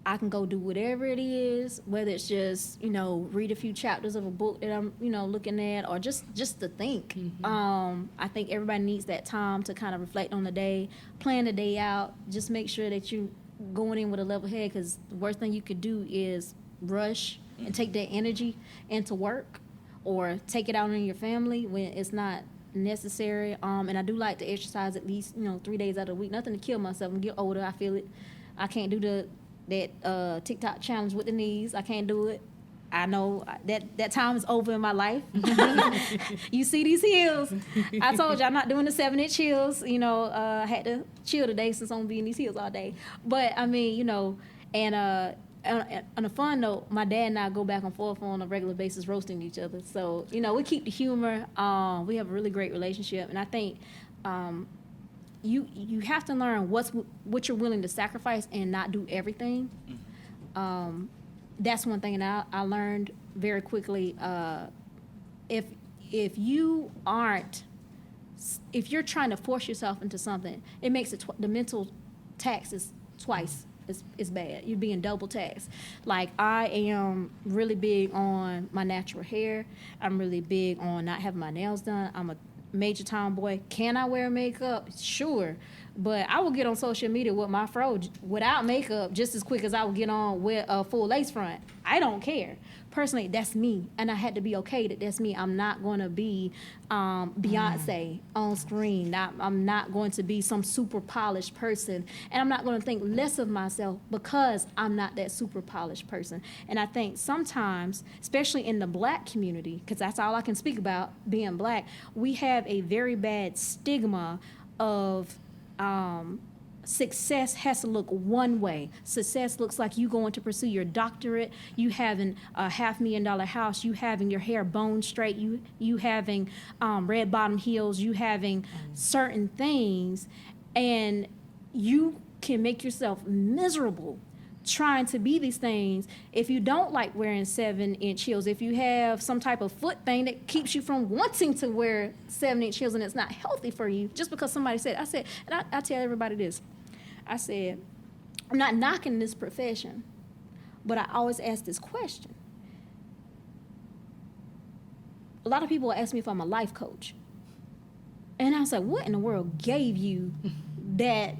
I can go do whatever it is, whether it's just, read a few chapters of a book that I'm, looking at, or just to think. Mm-hmm. I think everybody needs that time to kind of reflect on the day, plan the day out, just make sure that you're going in with a level head, because the worst thing you could do is rush and take that energy into work or take it out on your family when it's not necessary. And I do like to exercise at least, 3 days out of the week. Nothing to kill myself. When I get older, I feel it. I can't do that TikTok challenge with the knees. I can't do it. I know that time is over in my life. You see these heels. I told you I'm not doing the 7-inch heels. I had to chill today since I'm being these heels all day. But I mean, and on a fun note, my dad and I go back and forth on a regular basis roasting each other. So, we keep the humor. We have a really great relationship. And I think you have to learn what you're willing to sacrifice and not do everything. That's one thing that I learned very quickly. If you're trying to force yourself into something, it makes it the mental tax is twice is bad. You're being double taxed. Like, I am really big on my natural hair. I'm really big on not having my nails done. I'm a major tomboy. Can I wear makeup? Sure. But I will get on social media with my fro without makeup just as quick as I would get on with a full lace front. I don't care. Personally, that's me. And I had to be okay that that's me. I'm not going to be Beyonce on screen. I'm not going to be some super polished person. And I'm not going to think less of myself because I'm not that super polished person. And I think sometimes, especially in the Black community, because that's all I can speak about, being Black, we have a very bad stigma of success has to look one way. Success looks like you going to pursue your doctorate, you having a $500,000 house, you having your hair bone straight, you having red bottom heels, you having certain things, and you can make yourself miserable trying to be these things if you don't like wearing 7-inch heels, if you have some type of foot thing that keeps you from wanting to wear 7-inch heels and it's not healthy for you just because somebody said. I said, and I tell everybody this, I said, I'm not knocking this profession, but I always ask this question. A lot of people ask me if I'm a life coach, and I was like, what in the world gave you that?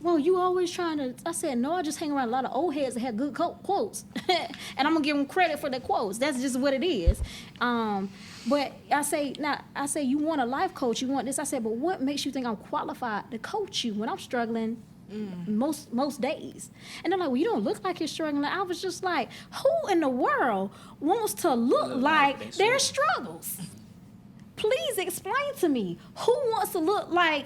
Well, you always trying to, I said, no, I just hang around a lot of old heads that have good quotes. And I'm going to give them credit for the quotes. That's just what it is. But I say, you want a life coach, you want this. I said, but what makes you think I'm qualified to coach you when I'm struggling most days? And they're like, well, you don't look like you're struggling. I was just like, who in the world wants to look like their struggles? Please explain to me. Who wants to look like,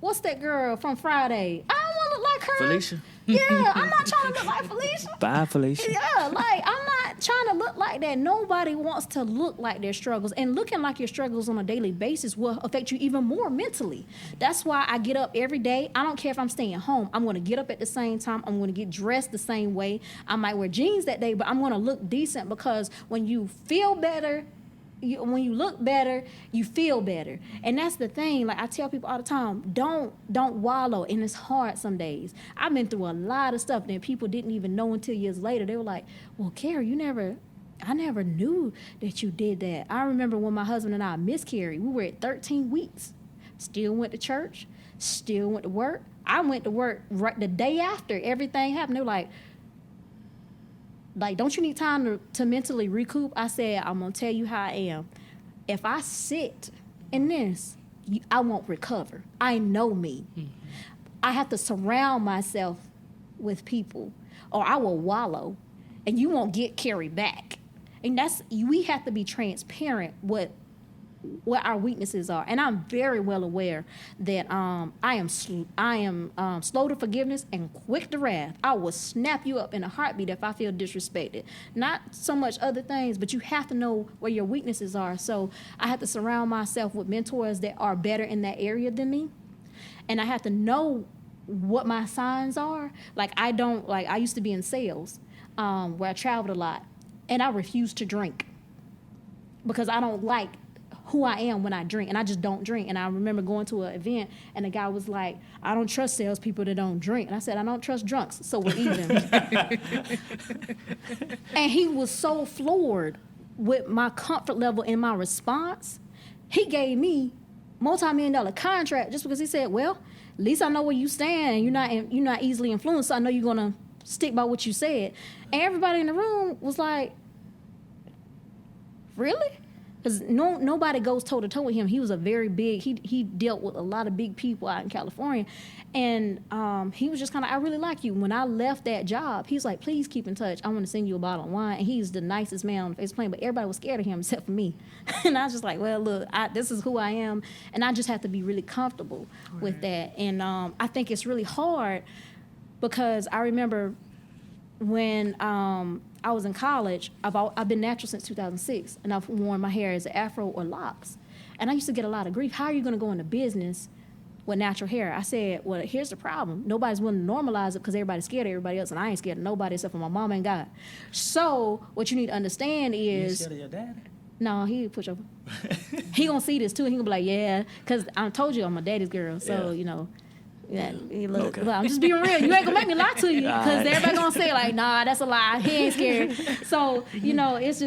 what's that girl from Friday? I don't want to look like her. Felicia? Yeah, I'm not trying to look like Felicia. Bye, Felicia. Yeah, like, I'm not trying to look like that. Nobody wants to look like their struggles. And looking like your struggles on a daily basis will affect you even more mentally. That's why I get up every day. I don't care if I'm staying home. I'm going to get up at the same time. I'm going to get dressed the same way. I might wear jeans that day, but I'm going to look decent, because when you feel better, when you look better, you feel better. And that's the thing. Like I tell people all the time, don't wallow. And it's hard some days. I've been through a lot of stuff that people didn't even know until years later. They were like, well, Carrie, I never knew that you did that. I remember when my husband and I miscarried. We were at 13 weeks. Still went to church. Still went to work. I went to work right the day after everything happened. They were like, don't you need time to mentally recoup? I said, I'm going to tell you how I am. If I sit in this, I won't recover. I know me. Mm-hmm. I have to surround myself with people, or I will wallow, and you won't get carried back. And we have to be transparent what our weaknesses are. And I'm very well aware that I am slow to forgiveness and quick to wrath. I will snap you up in a heartbeat if I feel disrespected. Not so much other things, but you have to know where your weaknesses are. So I have to surround myself with mentors that are better in that area than me. And I have to know what my signs are. I used to be in sales, where I traveled a lot, and I refused to drink because I don't like who I am when I drink, and I just don't drink. And I remember going to an event, and the guy was like, I don't trust salespeople that don't drink. And I said, I don't trust drunks, so we're even. And he was so floored with my comfort level and my response. He gave me multi-million-dollar contract just because he said, well, at least I know where you stand, and you're not easily influenced, so I know you're going to stick by what you said. And everybody in the room was like, really? Because nobody goes toe-to-toe with him. He was a very big, he dealt with a lot of big people out in California. And he was just kind of, I really like you. When I left that job, he's like, please keep in touch. I want to send you a bottle of wine. And he's the nicest man on the face of the planet, but everybody was scared of him except for me. And I was just like, well, look, this is who I am. And I just have to be really comfortable with that. And I think it's really hard because I remember when I was in college, I've been natural since 2006, and I've worn my hair as an afro or locks. And I used to get a lot of grief. How are you going to go into business with natural hair? I said, well, here's the problem. Nobody's willing to normalize it because everybody's scared of everybody else, and I ain't scared of nobody except for my mom and God. So what you need to understand is... You scared of your dad? No, he push over. He gonna see this too, and he gonna be like, yeah, because I told you I'm a daddy's girl, so, Yeah, look, okay. Well, I'm just being real. You ain't gonna make me lie to you because everybody gonna say like, nah, that's a lie. He ain't scared. So it's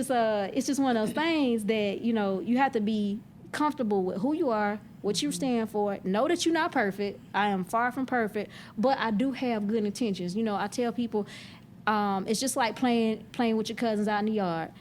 just one of those things that you have to be comfortable with who you are, what you stand for. Know that you're not perfect. I am far from perfect, but I do have good intentions. I tell people, it's just like playing with your cousins out in the yard.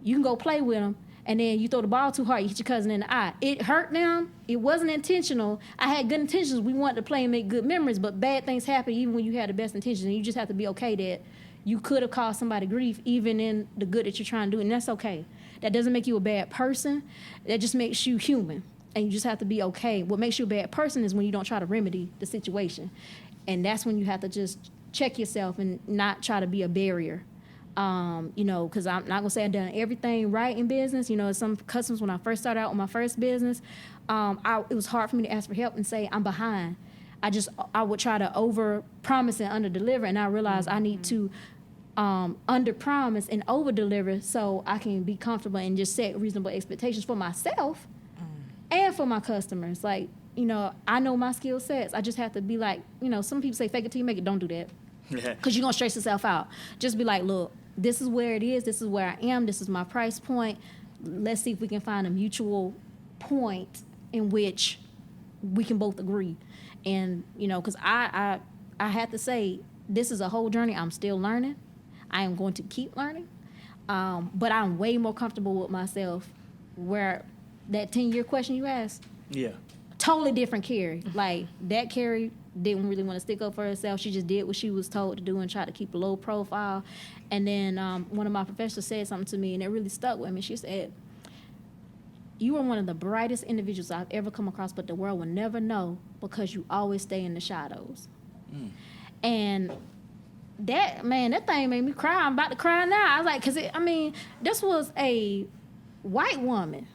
You can go play with them, and then you throw the ball too hard, you hit your cousin in the eye. It hurt them. It wasn't intentional. I had good intentions. We wanted to play and make good memories, but bad things happen even when you had the best intentions, and you just have to be okay that you could have caused somebody grief even in the good that you're trying to do, and that's okay. That doesn't make you a bad person. That just makes you human. and you just have to be okay. What makes you a bad person is when you don't try to remedy the situation. And that's when you have to just check yourself and not try to be a barrier. Because I'm not gonna say I've done everything right in business. Some customers, when I first started out with my first business, it was hard for me to ask for help and say I'm behind. I would try to over promise and under deliver, and I realized I need to under promise and over deliver so I can be comfortable and just set reasonable expectations for myself and for my customers. Like, I know my skill sets. I just have to be like, some people say fake it till you make it. Don't do that. Because you're going to stress yourself out. Just be like, look, this is where it is. This is where I am. This is my price point. Let's see if we can find a mutual point in which we can both agree. And, because I have to say, this is a whole journey. I'm still learning. I am going to keep learning. But I'm way more comfortable with myself where that 10-year question you asked. Yeah. Totally different Carrie. Like, that Carrie didn't really want to stick up for herself. She just did what she was told to do and tried to keep a low profile. And then one of my professors said something to me, and it really stuck with me. She said, you are one of the brightest individuals I've ever come across, but the world will never know because you always stay in the shadows. And that thing made me cry. I'm about to cry now. I was like, this was a white woman,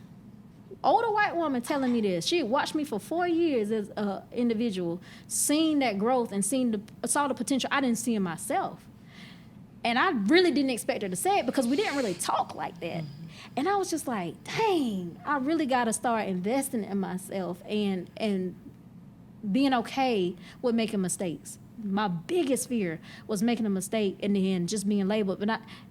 older white woman telling me this. She had watched me for 4 years as an individual, seen that growth and saw the potential I didn't see in myself. And I really didn't expect her to say it because we didn't really talk like that. And I was just like, dang, I really got to start investing in myself and being okay with making mistakes. My biggest fear was making a mistake and then just being labeled.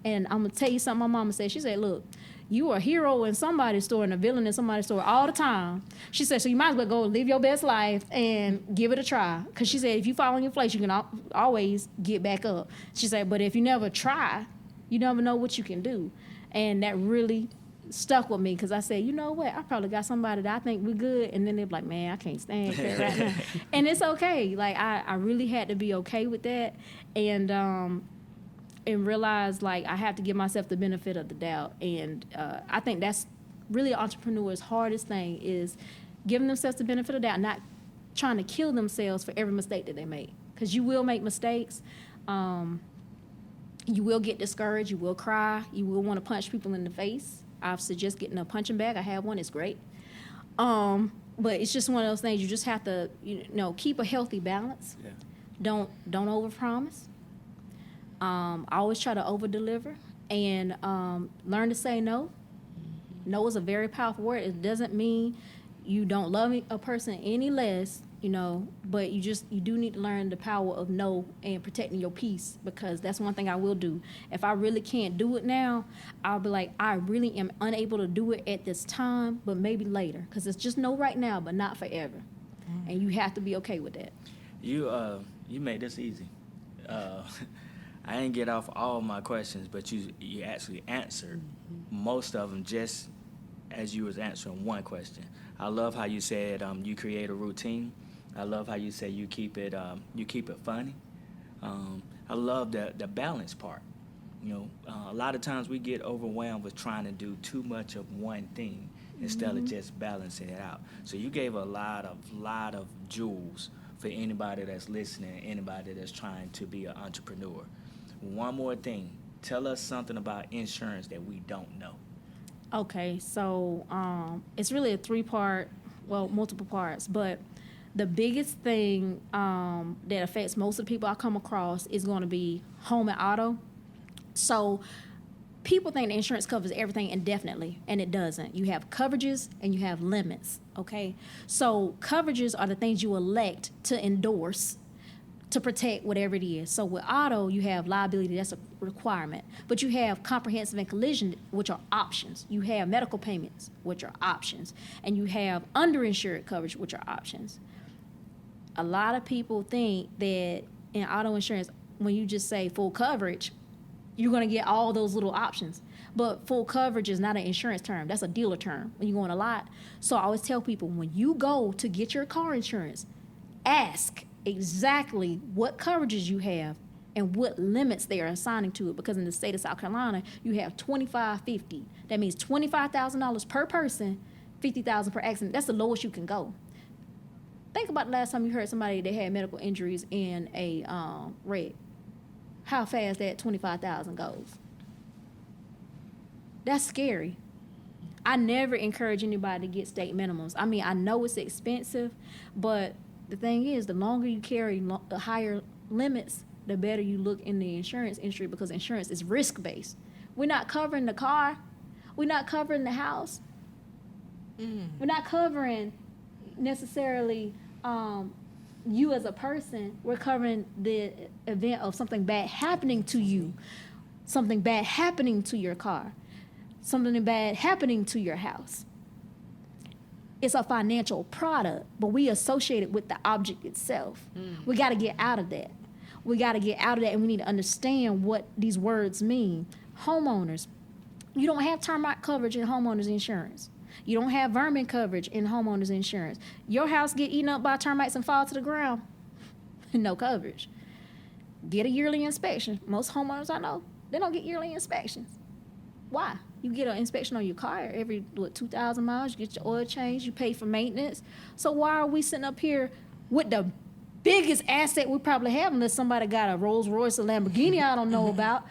And I'm going to tell you something my mama said. She said, look, you are a hero in somebody's store and a villain in somebody's store all the time. She said, so you might as well go live your best life and give it a try. Because she said, if you fall on your face, you can always get back up. She said, but if you never try, you never know what you can do. And that really stuck with me because I said, you know what, I probably got somebody that I think we're good, and then they're like, man, I can't stand that right now. And it's okay. Like, I really had to be okay with that and realize, like, I have to give myself the benefit of the doubt. And I think that's really an entrepreneur's hardest thing is giving themselves the benefit of the doubt, not trying to kill themselves for every mistake that they make. Because you will make mistakes. You will get discouraged. You will cry. You will want to punch people in the face. I suggest getting a punching bag. I have one. It's great. But it's just one of those things. You just have to, keep a healthy balance. Yeah. Don't overpromise. Always try to overdeliver and learn to say no. No is a very powerful word. It doesn't mean you don't love a person any less, but you do need to learn the power of no and protecting your peace, because that's one thing I will do. If I really can't do it now, I'll be like, I really am unable to do it at this time, but maybe later, because it's just no right now, but not forever. And you have to be okay with that. You made this easy. I didn't get off all my questions, but you actually answered most of them just as you was answering one question. I love how you said you create a routine. I love how you say you keep it funny. I love the balance part. A lot of times we get overwhelmed with trying to do too much of one thing instead of just balancing it out. So you gave a lot of jewels for anybody that's listening, anybody that's trying to be an entrepreneur. One more thing. Tell us something about insurance that we don't know. Okay, so it's really a multiple parts, but the biggest thing that affects most of the people I come across is going to be home and auto. So people think the insurance covers everything indefinitely, and it doesn't. You have coverages and you have limits, okay? So coverages are the things you elect to endorse to protect whatever it is. So with auto, you have liability, that's a requirement. But you have comprehensive and collision, which are options. You have medical payments, which are options. And you have underinsured coverage, which are options. A lot of people think that in auto insurance, when you just say full coverage, you're going to get all those little options. But full coverage is not an insurance term. That's a dealer term when you go on a lot. So I always tell people, when you go to get your car insurance, ask exactly what coverages you have and what limits they are assigning to it, because in the state of South Carolina, you have 2550. That means $25,000 per person $50,000 per accident. That's the lowest you can go. Think about the last time you heard somebody that had medical injuries in a wreck. How fast that $25,000 goes. That's scary. I never encourage anybody to get state minimums. I mean, I know it's expensive, but the thing is, the longer you carry the higher limits, the better you look in the insurance industry, because insurance is risk-based. We're not covering the car. We're not covering the house. We're not covering necessarily you as a person. We're covering the event of something bad happening to you, something bad happening to your car, something bad happening to your house. It's a financial product, but we associate it with the object itself. We got to get out of that. We got to get out of that, and we need to understand what these words mean. Homeowners, you don't have termite coverage in homeowners insurance. You don't have vermin coverage in homeowners insurance. Your house get eaten up by termites and fall to the ground. No coverage. Get a yearly inspection. Most homeowners I know, they don't get yearly inspections. Why? You get an inspection on your car every 2,000 miles. You get your oil changed. You pay for maintenance. So why are we sitting up here with the biggest asset we probably have, unless somebody got a Rolls Royce or Lamborghini I don't know about?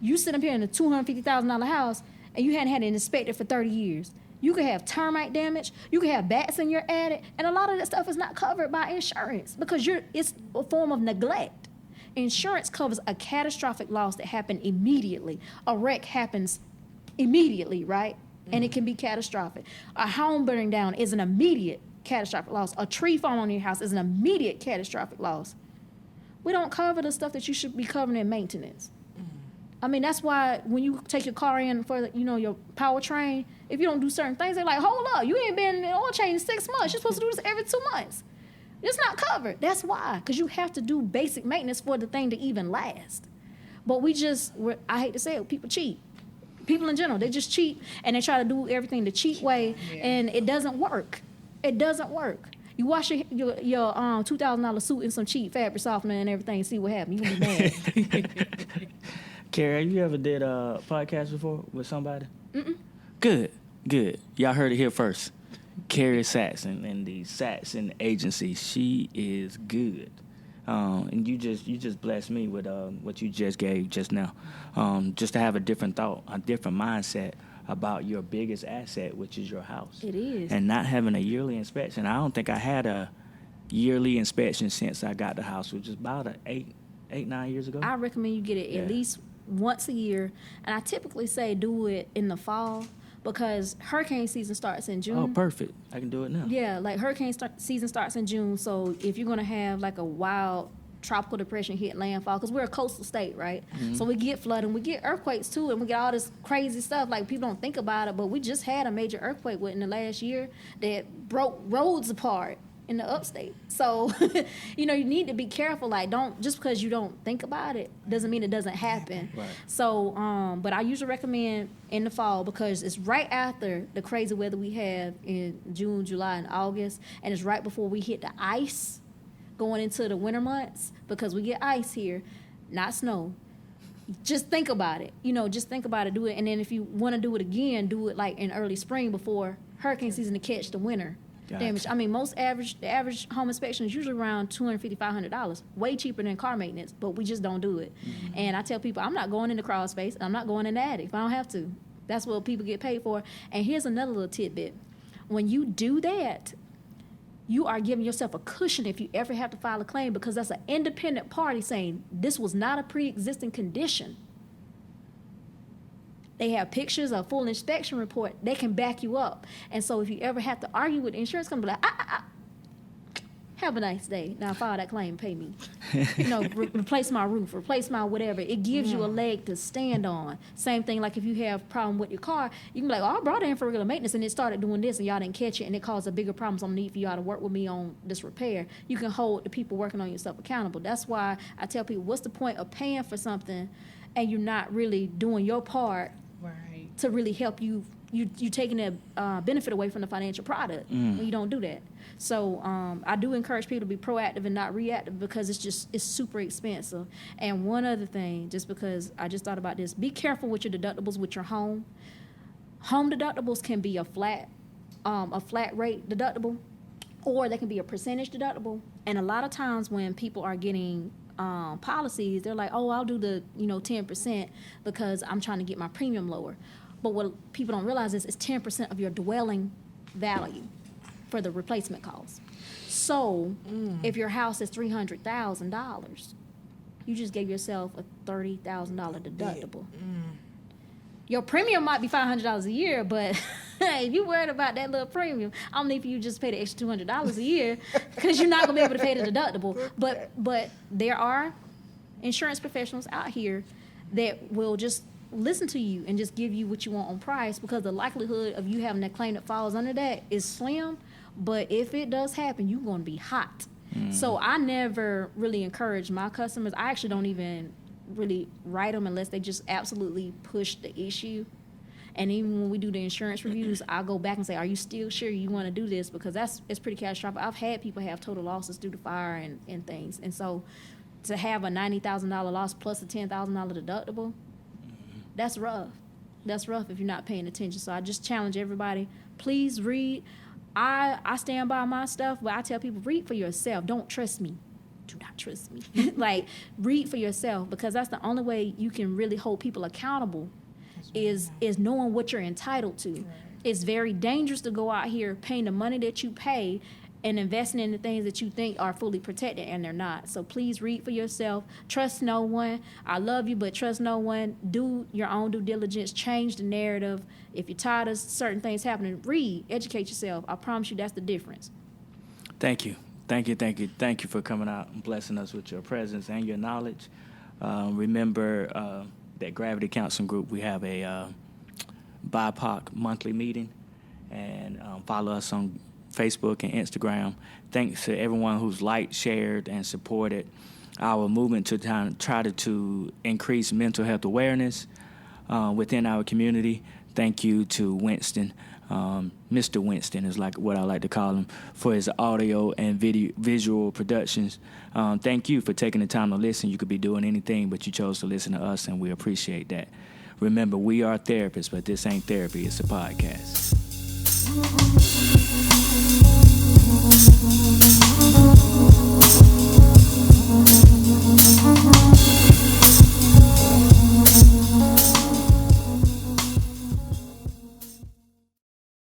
You sit up here in a $250,000 house and you hadn't had it inspected for 30 years. You could have termite damage. You could have bats in your attic, and a lot of that stuff is not covered by insurance because it's a form of neglect. Insurance covers a catastrophic loss that happened immediately. A wreck happens immediately, right? And it can be catastrophic. A home burning down is an immediate catastrophic loss. A tree falling on your house is an immediate catastrophic loss. We don't cover the stuff that you should be covering in maintenance. I mean, that's why when you take your car in for, your powertrain, if you don't do certain things, they're like, hold up, you ain't been in oil change in 6 months. You're supposed to do this every 2 months. It's not covered. That's why, because you have to do basic maintenance for the thing to even last. But I hate to say it, people cheat. People in general, they just cheat, and they try to do everything the cheap way, and it doesn't work. It doesn't work. You wash your $2,000 suit in some cheap fabric softener and everything and see what happens. You're going to be mad. Carrie, have you ever did a podcast before with somebody? Mm-mm. Good. Y'all heard it here first. Carrie Saxon and the Saxon Agency. She is good. And you just blessed me with what you just gave just now. Just to have a different thought, a different mindset about your biggest asset, which is your house. It is. And not having a yearly inspection. I don't think I had a yearly inspection since I got the house, which is about 9 years ago. I recommend you get it at least once a year. And I typically say do it in the fall because hurricane season starts in June. Oh, perfect. I can do it now. Yeah, like season starts in June. So if you're going to have like a wild tropical depression hit landfall, because we're a coastal state, right? Mm-hmm. So we get flooding, we get earthquakes too, and we get all this crazy stuff. Like people don't think about it, but we just had a major earthquake within the last year that broke roads apart in the upstate. So, you need to be careful. Like, just because you don't think about it doesn't mean it doesn't happen. Right. So, but I usually recommend in the fall because it's right after the crazy weather we have in June, July, and August, and it's right before we hit the ice going into the winter months because we get ice here, not snow. Just think about it. Just think about it, do it. And then if you want to do it again, do it like in early spring before hurricane season to catch the winter. Gotcha. Damage. I mean, the average home inspection is usually around $250, $500, way cheaper than car maintenance, but we just don't do it. Mm-hmm. And I tell people, I'm not going in the crawl space, I'm not going in the attic if I don't have to. That's what people get paid for. And here's another little tidbit. When you do that, you are giving yourself a cushion if you ever have to file a claim because that's an independent party saying this was not a pre-existing condition. They have pictures, a full inspection report. They can back you up. And so if you ever have to argue with the insurance company, like, have a nice day. Now file that claim, pay me. Replace my roof, replace my whatever. It gives you a leg to stand on. Same thing like if you have a problem with your car, you can be like, I brought it in for regular maintenance and it started doing this and y'all didn't catch it and it caused a bigger problem, so I'm need for y'all to work with me on this repair. You can hold the people working on your stuff accountable. That's why I tell people, what's the point of paying for something and you're not really doing your part to really help you taking the benefit away from the financial product when you don't do that. So I do encourage people to be proactive and not reactive because it's super expensive. And one other thing, just because I just thought about this, be careful with your deductibles with your home. Home deductibles can be a flat a flat rate deductible, or they can be a percentage deductible. And a lot of times when people are getting policies, they're like, oh, I'll do the 10% because I'm trying to get my premium lower. But what people don't realize is it's 10% of your dwelling value for the replacement cost. So if your house is $300,000, you just gave yourself a $30,000 deductible. Your premium might be $500 a year, but if you worried about that little premium, I'm gonna need for you to just pay the extra $200 a year because you're not gonna be able to pay the deductible. But there are insurance professionals out here that will just listen to you and just give you what you want on price, because the likelihood of you having a claim that falls under that is slim. But if it does happen, you're gonna be hot. So I never really encourage my customers. I actually don't even really write them unless they just absolutely push the issue. And even when we do the insurance reviews, I'll go back and say, are you still sure you want to do this? Because it's pretty catastrophic. I've had people have total losses due to fire and things. And so to have a $90,000 loss plus a $10,000 deductible, that's rough. That's rough if you're not paying attention. So I just challenge everybody, please read. I stand by my stuff, but I tell people, read for yourself. Don't trust me. Do not trust me. Like, read for yourself, because that's the only way you can really hold people accountable is knowing what you're entitled to. Right. It's very dangerous to go out here paying the money that you pay and investing in the things that you think are fully protected, and they're not. So please read for yourself. Trust no one. I love you, but trust no one. Do your own due diligence. Change the narrative. If you're tired of certain things happening, read, educate yourself. I promise you that's the difference. Thank you. Thank you for coming out and blessing us with your presence and your knowledge. Remember that Gravity Counseling Group, we have a BIPOC monthly meeting, and follow us on Facebook and Instagram. Thanks to everyone who's liked, shared, and supported our movement to try to increase mental health awareness within our community. Thank you to Winston. Mr. Winston is like what I like to call him, for his audio and visual productions. Thank you for taking the time to listen. You could be doing anything, but you chose to listen to us, and we appreciate that. Remember, we are therapists, but this ain't therapy. It's a podcast.